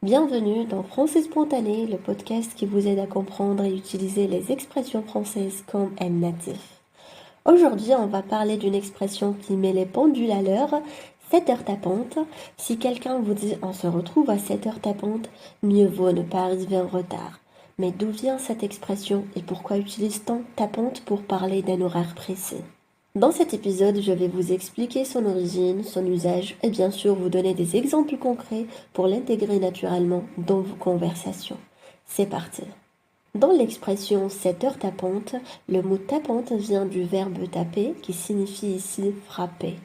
Bienvenue dans Français Spontané, le podcast qui vous aide à comprendre et utiliser les expressions françaises comme un natif. Aujourd'hui, on va parler d'une expression qui met les pendules à l'heure, 7 heures tapantes. Si quelqu'un vous dit on se retrouve à 7 heures tapantes, mieux vaut ne pas arriver en retard. Mais d'où vient cette expression et pourquoi utilise-t-on tapante pour parler d'un horaire précis? Dans cet épisode, je vais vous expliquer son origine, son usage et bien sûr vous donner des exemples concrets pour l'intégrer naturellement dans vos conversations. C'est parti. Dans l'expression 7 heures tapantes, le mot tapante vient du verbe taper qui signifie ici frapper.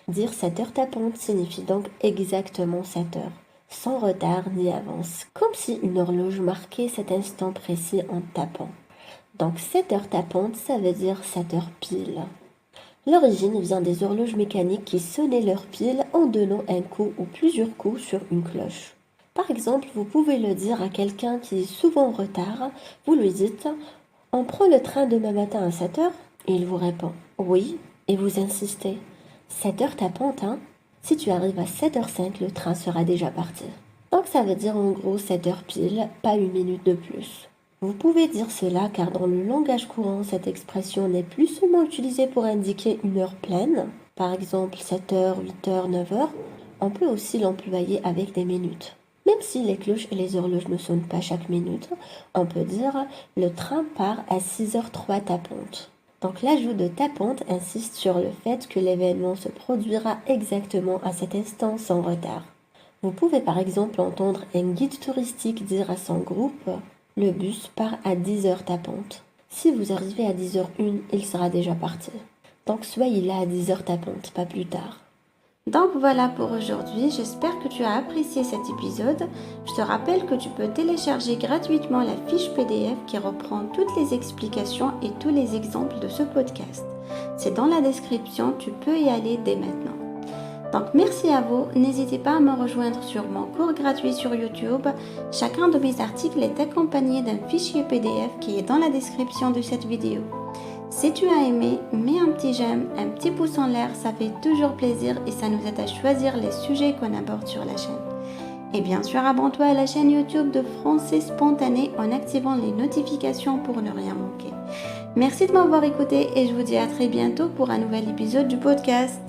Dire 7 heures tapantes signifie donc exactement 7 heures, sans retard ni avance, comme si une horloge marquait cet instant précis en tapant. Donc 7 heures tapantes, ça veut dire 7 heures pile. L'origine vient des horloges mécaniques qui sonnaient leur pile en donnant un coup ou plusieurs coups sur une cloche. Par exemple, vous pouvez le dire à quelqu'un qui est souvent en retard. Vous lui dites « On prend le train demain matin à 7 heures ?» Et il vous répond « Oui » et vous insistez « 7 heures tapante, hein ?» Si tu arrives à 7h05, le train sera déjà parti. Donc ça veut dire en gros 7 heures pile, pas une minute de plus. Vous pouvez dire cela car dans le langage courant, cette expression n'est plus seulement utilisée pour indiquer une heure pleine, par exemple 7 heures, 8 heures, 9 heures, on peut aussi l'employer avec des minutes. Même si les cloches et les horloges ne sonnent pas chaque minute, on peut dire le train part à 6h03 tapante. Donc l'ajout de tapante insiste sur le fait que l'événement se produira exactement à cet instant sans retard. Vous pouvez par exemple entendre un guide touristique dire à son groupe « Le bus part à 10h tapante ». Si vous arrivez à 10h01, il sera déjà parti. Donc soyez là à 10h tapante, pas plus tard. Donc voilà pour aujourd'hui, j'espère que tu as apprécié cet épisode. Je te rappelle que tu peux télécharger gratuitement la fiche PDF qui reprend toutes les explications et tous les exemples de ce podcast. C'est dans la description, tu peux y aller dès maintenant. Donc merci à vous, n'hésitez pas à me rejoindre sur mon cours gratuit sur YouTube. Chacun de mes articles est accompagné d'un fichier PDF qui est dans la description de cette vidéo. Si tu as aimé, mets un petit j'aime, un petit pouce en l'air, ça fait toujours plaisir et ça nous aide à choisir les sujets qu'on aborde sur la chaîne. Et bien sûr, abonne-toi à la chaîne YouTube de Français Spontané en activant les notifications pour ne rien manquer. Merci de m'avoir écouté et je vous dis à très bientôt pour un nouvel épisode du podcast.